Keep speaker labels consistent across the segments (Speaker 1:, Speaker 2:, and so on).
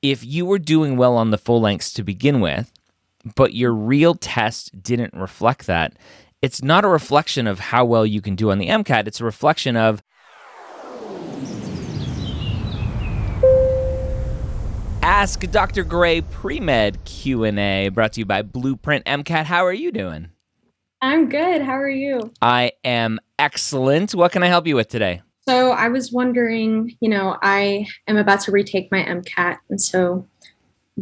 Speaker 1: if you were doing well on the full lengths to begin with, but your real test didn't reflect that, it's not a reflection of how well you can do on the MCAT. It's a reflection of Ask Dr. Gray Pre-Med Q&A, brought to you by Blueprint MCAT. How are you doing?
Speaker 2: I'm good. How are you?
Speaker 1: I am excellent. What can I help you with today?
Speaker 2: So I was wondering, I am about to retake my MCAT. And so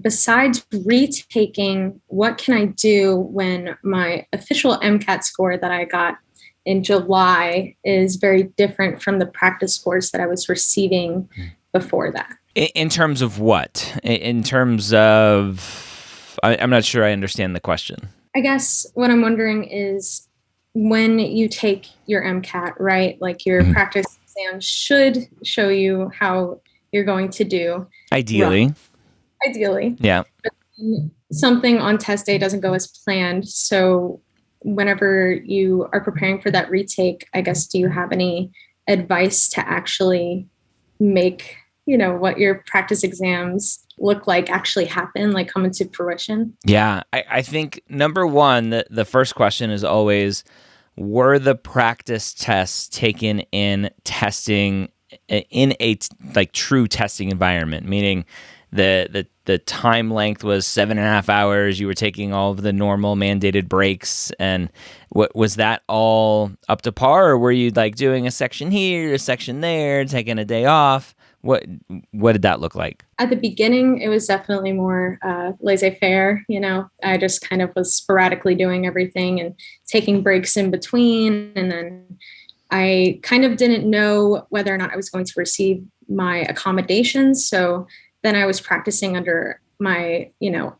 Speaker 2: besides retaking, what can I do when my official MCAT score that I got in July is very different from the practice scores that I was receiving before that?
Speaker 1: In terms of what? In terms of, I'm not sure I understand the question.
Speaker 2: I guess what I'm wondering is when you take your MCAT, right? Like your practice exam should show you how you're going to do.
Speaker 1: Ideally.
Speaker 2: Ideally.
Speaker 1: Yeah.
Speaker 2: But something on test day doesn't go as planned. So whenever you are preparing for that retake, I guess, do you have any advice to actually make, what your practice exams look like actually happen, like come into fruition?
Speaker 1: Yeah. I think number one, the first question is always, were the practice tests taken in testing in a true testing environment, meaning the time length was 7.5 hours. You were taking all of the normal mandated breaks, and was that all up to par, or were you doing a section here, a section there, taking a day off? What did that look like?
Speaker 2: At the beginning, it was definitely more laissez-faire. I just kind of was sporadically doing everything and taking breaks in between. And then I kind of didn't know whether or not I was going to receive my accommodations. So then I was practicing under my,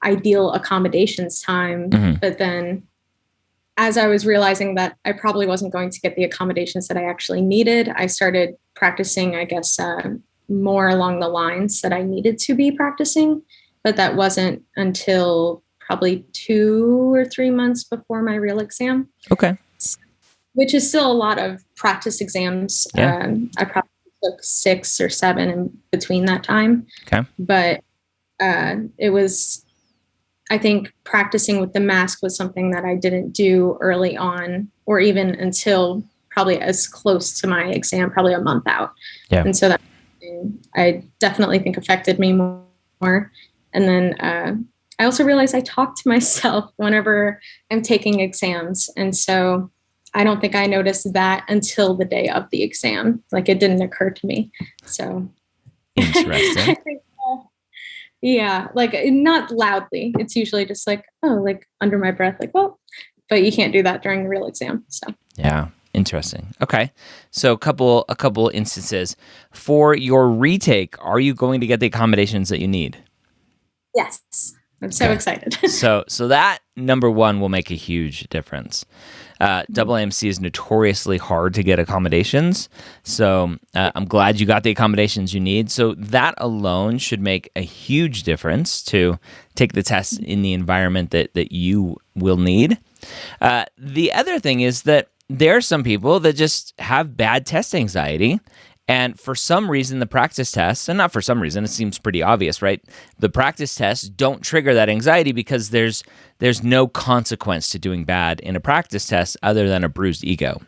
Speaker 2: ideal accommodations time.
Speaker 1: Mm-hmm.
Speaker 2: But then as I was realizing that I probably wasn't going to get the accommodations that I actually needed, I started practicing, I guess, more along the lines that I needed to be practicing. But that wasn't until probably 2 or 3 months before my real exam.
Speaker 1: Okay.
Speaker 2: Which is still a lot of practice exams.
Speaker 1: Yeah.
Speaker 2: I probably took 6 or 7 in between that time.
Speaker 1: Okay.
Speaker 2: But it was, I think practicing with the mask was something that I didn't do early on, or even until probably as close to my exam, probably a month out.
Speaker 1: Yeah.
Speaker 2: And so that I definitely think affected me more. And then I also realized I talk to myself whenever I'm taking exams. And so I don't think I noticed that until the day of the exam. Like it didn't occur to me. So
Speaker 1: interesting.
Speaker 2: I think, yeah, not loudly. It's usually just under my breath, well, but you can't do that during the real exam. So
Speaker 1: yeah. Interesting. Okay. So a couple instances. For your retake, are you going to get the accommodations that you need?
Speaker 2: Yes. I'm so excited.
Speaker 1: So that number one will make a huge difference. Double MC is notoriously hard to get accommodations. So I'm glad you got the accommodations you need. So that alone should make a huge difference to take the test in the environment that you will need. The other thing is that there are some people that just have bad test anxiety. And for some reason, the practice tests, and not for some reason, it seems pretty obvious, right? The practice tests don't trigger that anxiety because there's no consequence to doing bad in a practice test other than a bruised ego.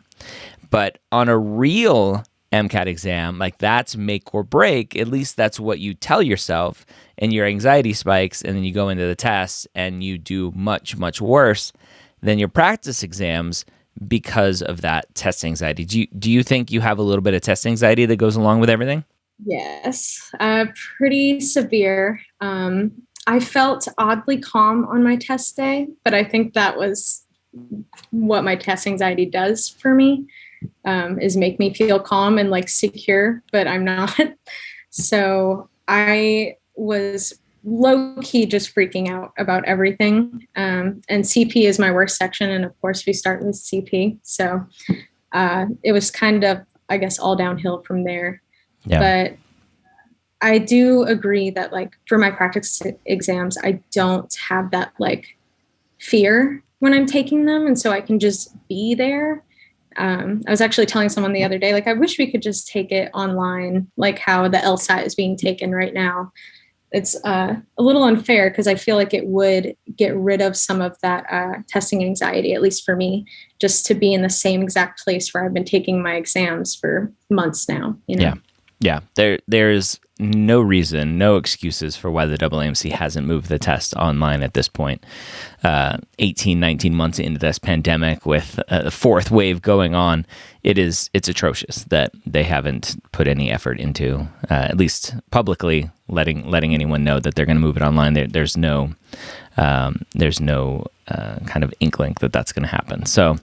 Speaker 1: But on a real MCAT exam, that's make or break, at least that's what you tell yourself, and your anxiety spikes, and then you go into the test and you do much, much worse than your practice exams because of that test anxiety. Do you think you have a little bit of test anxiety that goes along with everything?
Speaker 2: Yes, pretty severe. I felt oddly calm on my test day, but I think that was what my test anxiety does for me, is make me feel calm and secure, but I'm not. So I was low-key just freaking out about everything. And CP is my worst section. And of course we start with CP. So it was kind of, I guess, all downhill from there. Yeah. But I do agree that for my practice exams, I don't have that fear when I'm taking them. And so I can just be there. I was actually telling someone the other day, I wish we could just take it online, how the LSAT is being taken right now. it's a little unfair because I feel like it would get rid of some of that testing anxiety, at least for me, just to be in the same exact place where I've been taking my exams for months now.
Speaker 1: Yeah. Yeah, there's no reason, no excuses for why the AAMC hasn't moved the test online at this point. 18, 19 months into this pandemic with a fourth wave going on, it's atrocious that they haven't put any effort into, at least publicly, letting anyone know that they're going to move it online. There's no kind of inkling that that's going to happen. So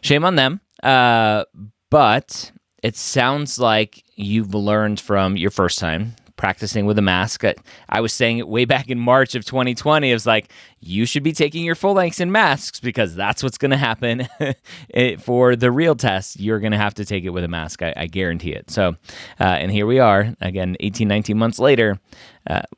Speaker 1: shame on them. But it sounds like you've learned from your first time practicing with a mask. I was saying it way back in March of 2020. It was like, you should be taking your full lengths in masks because that's what's going to happen for the real test. You're going to have to take it with a mask. I guarantee it. So, and here we are again, 18, 19 months later,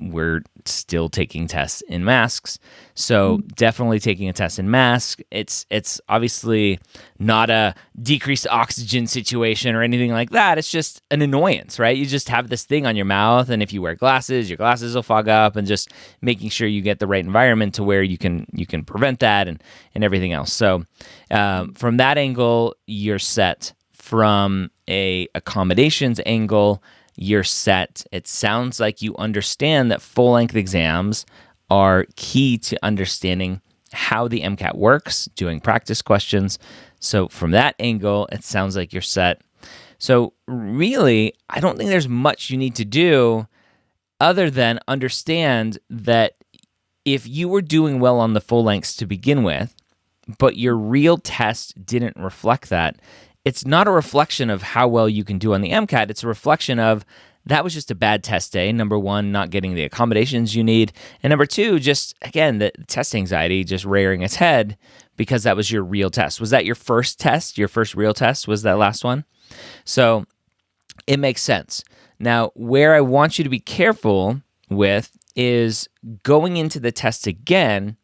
Speaker 1: we're still taking tests in masks. So definitely taking a test in mask. It's obviously not a decreased oxygen situation or anything like that. It's just an annoyance, right? You just have this thing on your mouth, and if you wear glasses, your glasses will fog up, and just making sure you get the right environment to where you can prevent that and everything else. So from that angle, you're set. From a accommodations angle, you're set. It sounds like you understand that full-length exams are key to understanding how the MCAT works, doing practice questions. So from that angle, it sounds like you're set. So really, I don't think there's much you need to do other than understand that if you were doing well on the full lengths to begin with, but your real test didn't reflect that, it's not a reflection of how well you can do on the MCAT. It's a reflection of that was just a bad test day. Number one, not getting the accommodations you need. And number two, just, again, the test anxiety just rearing its head because that was your real test. Was that your first test? Your first real test was that last one? So it makes sense. Now, where I want you to be careful with is going into the test again.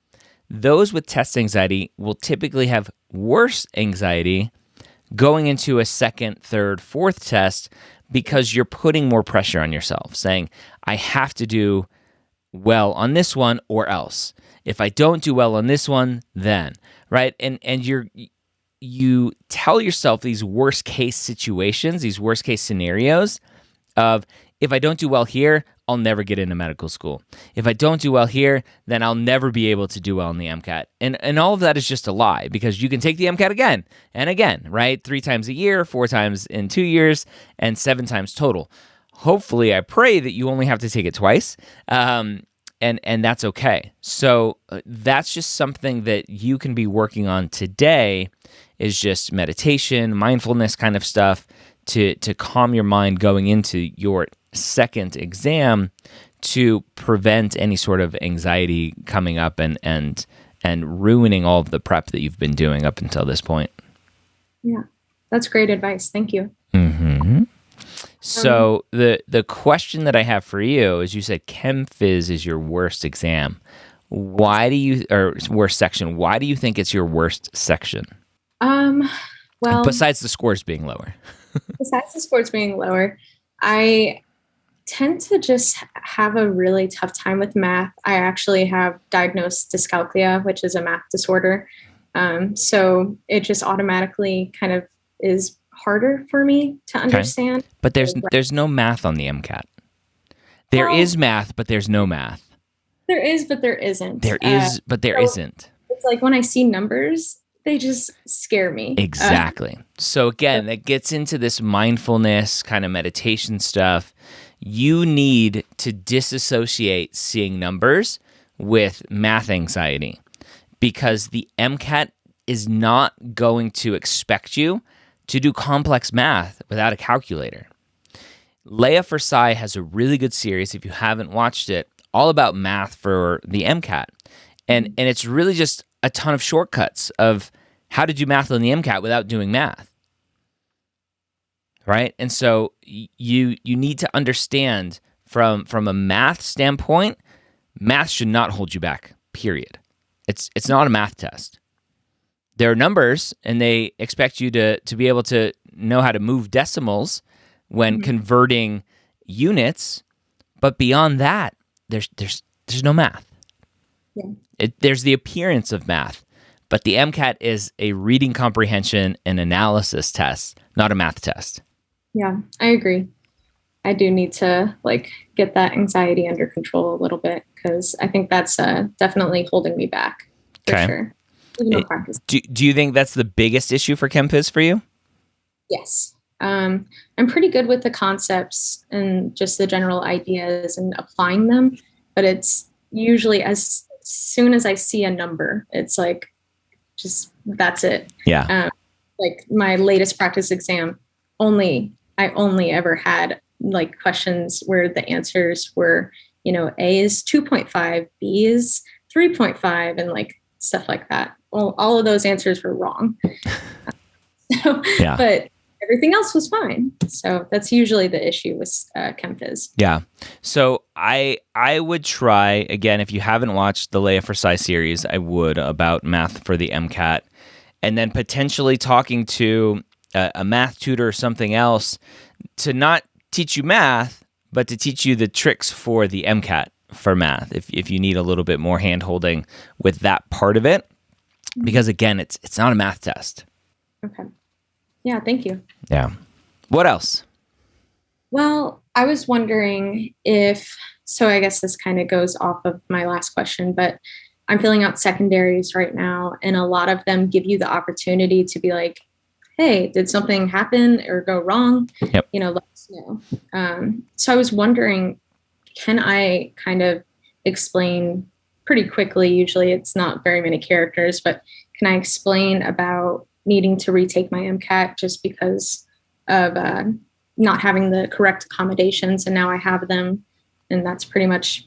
Speaker 1: Those with test anxiety will typically have worse anxiety going into a second, third, fourth test because you're putting more pressure on yourself, saying, I have to do well on this one or else. If I don't do well on this one, then, right? And you tell yourself these worst case situations, these worst case scenarios of, if I don't do well here, I'll never get into medical school. If I don't do well here, then I'll never be able to do well in the MCAT. And all of that is just a lie because you can take the MCAT again and again, right? 3 times a year, 4 times in 2 years, and 7 times total. Hopefully, I pray that you only have to take it twice, and that's okay. So that's just something that you can be working on today is just meditation, mindfulness kind of stuff to calm your mind going into your second exam to prevent any sort of anxiety coming up and ruining all of the prep that you've been doing up until this point.
Speaker 2: Yeah, that's great advice. Thank you.
Speaker 1: Mm-hmm. So the question that I have for you is, you said Chem Phys is your worst exam. Worst section? Why do you think it's your worst section?
Speaker 2: Well,
Speaker 1: besides the scores being lower.
Speaker 2: Besides the scores being lower, I tend to just have a really tough time with math. I actually have diagnosed dyscalculia, which is a math disorder. So it just automatically kind of is harder for me to understand.
Speaker 1: Okay. But there's no math on the MCAT. There is math, but there's no math.
Speaker 2: There is, but there isn't.
Speaker 1: There is, but there isn't.
Speaker 2: It's like when I see numbers, they just scare me.
Speaker 1: Exactly. So again, that gets into this mindfulness kind of meditation stuff. You need to disassociate seeing numbers with math anxiety because the MCAT is not going to expect you to do complex math without a calculator. Leah Forsai has a really good series, if you haven't watched it, all about math for the MCAT. And it's really just a ton of shortcuts of how to do math on the MCAT without doing math, right? And so you need to understand from a math standpoint, math should not hold you back, period. It's not a math test. There are numbers, and they expect you to be able to know how to move decimals when converting units, but beyond that, there's no math.
Speaker 2: Yeah.
Speaker 1: There's the appearance of math, but the MCAT is a reading comprehension and analysis test, not a math test.
Speaker 2: Yeah, I agree. I do need to like get that anxiety under control a little bit because I think that's definitely holding me back for
Speaker 1: Okay.
Speaker 2: sure. Even though practice.
Speaker 1: Do you think that's the biggest issue for ChemPhys for you?
Speaker 2: Yes. I'm pretty good with the concepts and just the general ideas and applying them, but it's usually as soon as I see a number, it's like, just that's it.
Speaker 1: Yeah.
Speaker 2: Like my latest practice exam, I only ever had like questions where the answers were, A is 2.5, B is 3.5, and like stuff like that. Well, all of those answers were wrong.
Speaker 1: Yeah.
Speaker 2: But everything else was fine. So that's usually the issue with ChemPhys.
Speaker 1: Yeah. So I would try, again, if you haven't watched the Leia Forsyth series, I would, about math for the MCAT, and then potentially talking to a math tutor or something else to not teach you math, but to teach you the tricks for the MCAT for math, if you need a little bit more hand-holding with that part of it. Because again, it's not a math test.
Speaker 2: Okay. Yeah, thank you.
Speaker 1: Yeah. What else?
Speaker 2: Well, I was wondering so I guess this kind of goes off of my last question, but I'm filling out secondaries right now, and a lot of them give you the opportunity to be like, hey, did something happen or go wrong?
Speaker 1: Yep.
Speaker 2: Let us know. So I was wondering, can I kind of explain pretty quickly? Usually it's not very many characters, but can I explain about needing to retake my MCAT just because of not having the correct accommodations, and now I have them, and that's pretty much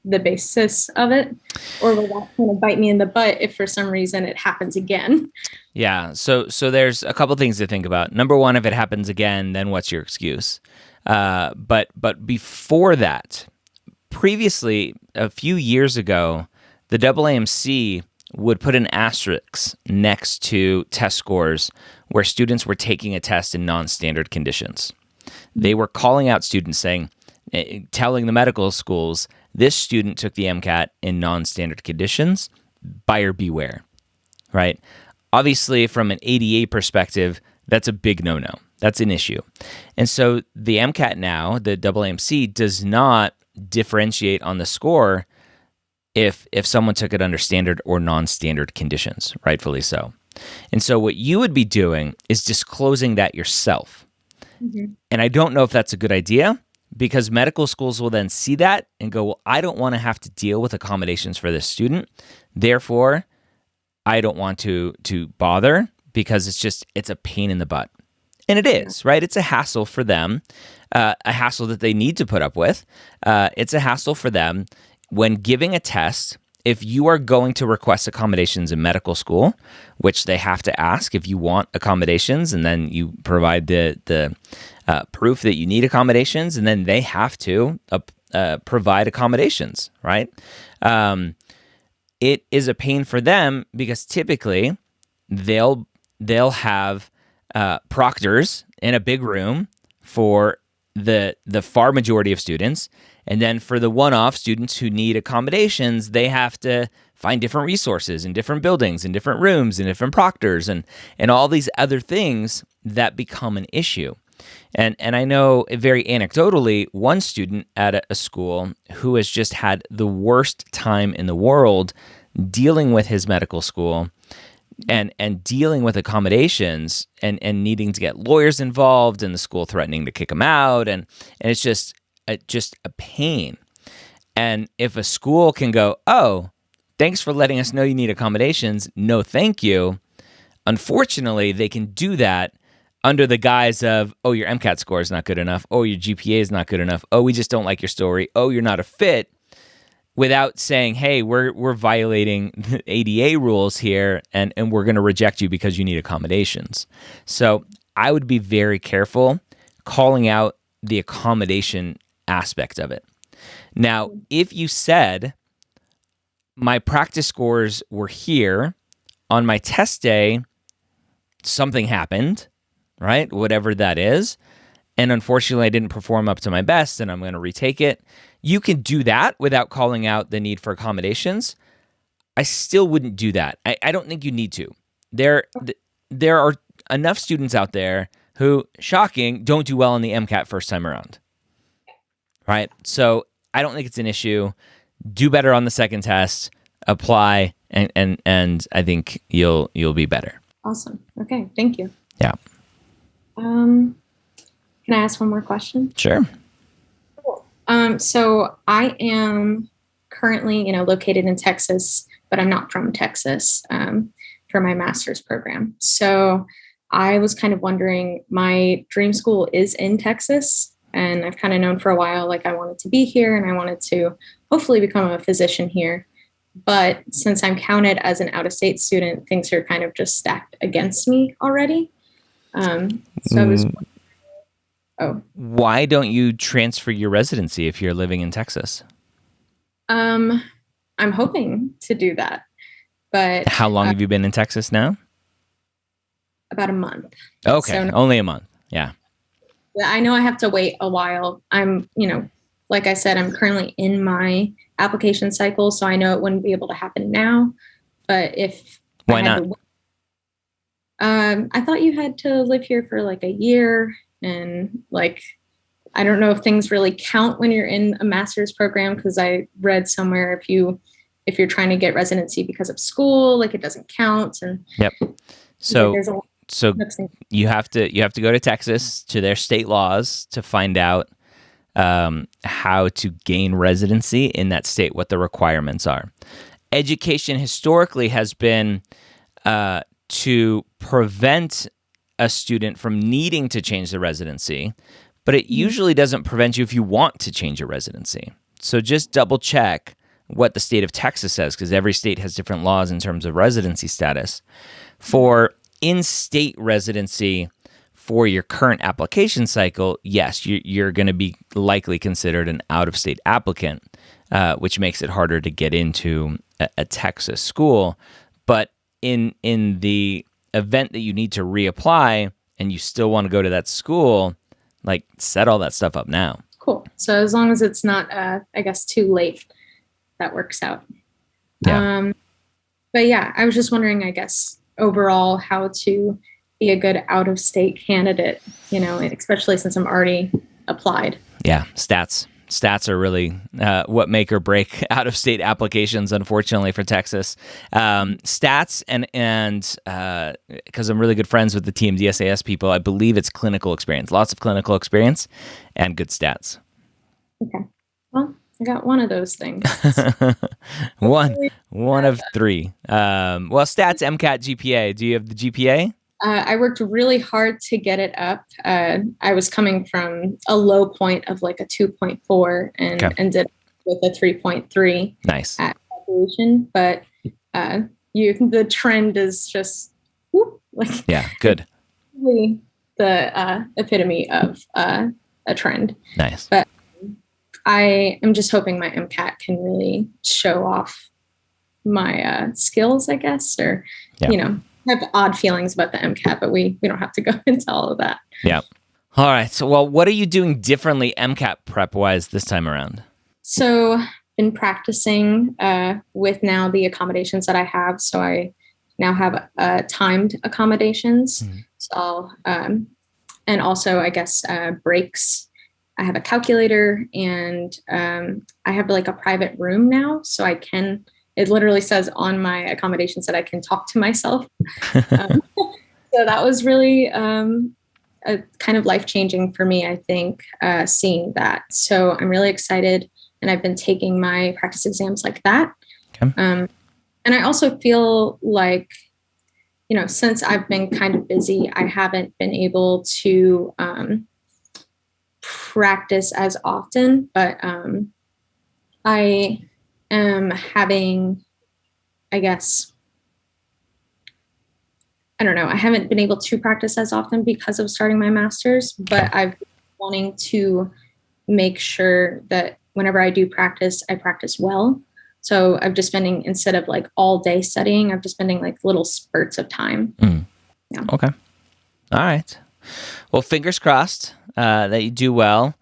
Speaker 2: the basis of it? Or will that kind of bite me in the butt if for some reason it happens again?
Speaker 1: Yeah. So there's a couple things to think about. Number one, if it happens again, then what's your excuse? But before that, previously, a few years ago, the AAMC would put an asterisk next to test scores where students were taking a test in non-standard conditions. They were calling out students telling the medical schools, this student took the MCAT in non-standard conditions, buyer beware, right? Obviously, from an ADA perspective, that's a big no-no. That's an issue. And so the MCAT now, the AAMC, does not differentiate on the score if someone took it under standard or non-standard conditions, rightfully so. And so what you would be doing is disclosing that yourself. Mm-hmm. And I don't know if that's a good idea, because medical schools will then see that and go, well, I don't want to have to deal with accommodations for this student. Therefore, I don't want to bother, because it's a pain in the butt. And it is, right? It's a hassle for them, a hassle that they need to put up with. It's a hassle for them when giving a test. If you are going to request accommodations in medical school, which they have to ask if you want accommodations, and then you provide the proof that you need accommodations, and then they have to provide accommodations, right? It is a pain for them, because typically they'll have proctors in a big room for the far majority of students. And then for the one-off students who need accommodations, they have to find different resources in different buildings, in different rooms, in different proctors, and all these other things that become an issue. And I know, very anecdotally, one student at a school who has just had the worst time in the world dealing with his medical school and dealing with accommodations and needing to get lawyers involved, and the school threatening to kick him out. And it's just a pain. And if a school can go, oh, thanks for letting us know you need accommodations, no thank you, unfortunately, they can do that under the guise of, oh, your MCAT score is not good enough, oh, your GPA is not good enough, oh, we just don't like your story, oh, you're not a fit, without saying, hey, we're violating the ADA rules here, and we're going to reject you because you need accommodations. So I would be very careful calling out the accommodation aspect of it. Now, if you said, my practice scores were here, on my test day, something happened, right? Whatever that is, and unfortunately I didn't perform up to my best and I'm going to retake it, you can do that without calling out the need for accommodations. I still wouldn't do that. I don't think you need to. There are enough students out there who, shocking, don't do well on the MCAT first time around, right? So I don't think it's an issue. Do better on the second test, apply, and I think you'll be better.
Speaker 2: Awesome. Okay, thank you.
Speaker 1: Yeah.
Speaker 2: Can I ask one more question?
Speaker 1: Sure.
Speaker 2: Cool. So I am currently, located in Texas, but I'm not from Texas for my master's program. So I was kind of wondering, my dream school is in Texas, and I've kind of known for a while, like I wanted to be here and I wanted to hopefully become a physician here. But since I'm counted as an out-of-state student, things are kind of just stacked against me already. So I was
Speaker 1: Why don't you transfer your residency if you're living in Texas?
Speaker 2: I'm hoping to do that. But
Speaker 1: how long have you been in Texas now?
Speaker 2: About a month.
Speaker 1: Okay,
Speaker 2: so
Speaker 1: only a month. Yeah.
Speaker 2: I know I have to wait a while. I'm, like I said, I'm currently in my application cycle, so I know it wouldn't be able to happen now. But if
Speaker 1: why not?
Speaker 2: I thought you had to live here for like a year, and like I don't know if things really count when you're in a master's program, because I read somewhere if you're trying to get residency because of school, like it doesn't count. And
Speaker 1: yep. So you have to go to Texas to their state laws to find out how to gain residency in that state, what the requirements are. Education historically has been to prevent a student from needing to change the residency, but it usually doesn't prevent you if you want to change your residency. So just double check what the state of Texas says, because every state has different laws in terms of residency status. For in-state residency for your current application cycle, yes, you're going to be likely considered an out-of-state applicant, which makes it harder to get into a Texas school. But in the event that you need to reapply and you still want to go to that school, like set all that stuff up now.
Speaker 2: Cool. So as long as it's not, I guess, too late, that works out.
Speaker 1: Yeah.
Speaker 2: But yeah, I was just wondering, I guess, overall how to be a good out-of-state candidate, especially since I'm already applied.
Speaker 1: Yeah, stats are really what make or break out-of-state applications, unfortunately, for Texas. Stats and because I'm really good friends with the team DSAS people, I believe it's clinical experience, lots of clinical experience and good stats.
Speaker 2: Okay. Well, I got one of those things.
Speaker 1: one of three. Stats, MCAT, GPA. Do you have the GPA?
Speaker 2: I worked really hard to get it up. I was coming from a low point of like a 2.4 and ended with a 3.3.
Speaker 1: Nice. At
Speaker 2: graduation, but the trend is just
Speaker 1: yeah, good.
Speaker 2: Really the epitome of a trend.
Speaker 1: Nice.
Speaker 2: But I am just hoping my MCAT can really show off my skills, I guess, or I have odd feelings about the MCAT, but we don't have to go into all of that.
Speaker 1: Yeah. All right. So, what are you doing differently MCAT prep wise this time around?
Speaker 2: So, been practicing with now the accommodations that I have. So I now have timed accommodations. Mm-hmm. So and also I guess breaks. I have a calculator, and I have like a private room now, so I can. It literally says on my accommodations that I can talk to myself. So that was really a kind of life-changing for me, I think, seeing that. So I'm really excited, and I've been taking my practice exams like that. Okay. And I also feel like, since I've been kind of busy, I haven't been able to practice as often, but I am having, I guess, I don't know, I haven't been able to practice as often because of starting my master's, but I've been wanting to make sure that whenever I do practice, I practice well. So I'm just spending, instead of like all day studying, I'm just spending like little spurts of time. Yeah.
Speaker 1: Okay. All right. Well, fingers crossed that you do well.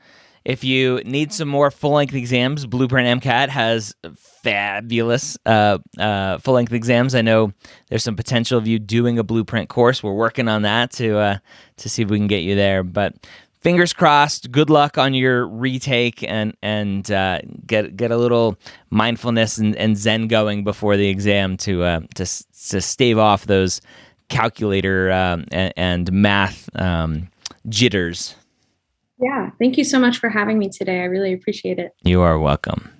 Speaker 1: If you need some more full-length exams, Blueprint MCAT has fabulous full-length exams. I know there's some potential of you doing a Blueprint course. We're working on that to see if we can get you there. But fingers crossed. Good luck on your retake, and get a little mindfulness and Zen going before the exam to stave off those calculator and math jitters.
Speaker 2: Yeah. Thank you so much for having me today. I really appreciate it.
Speaker 1: You are welcome.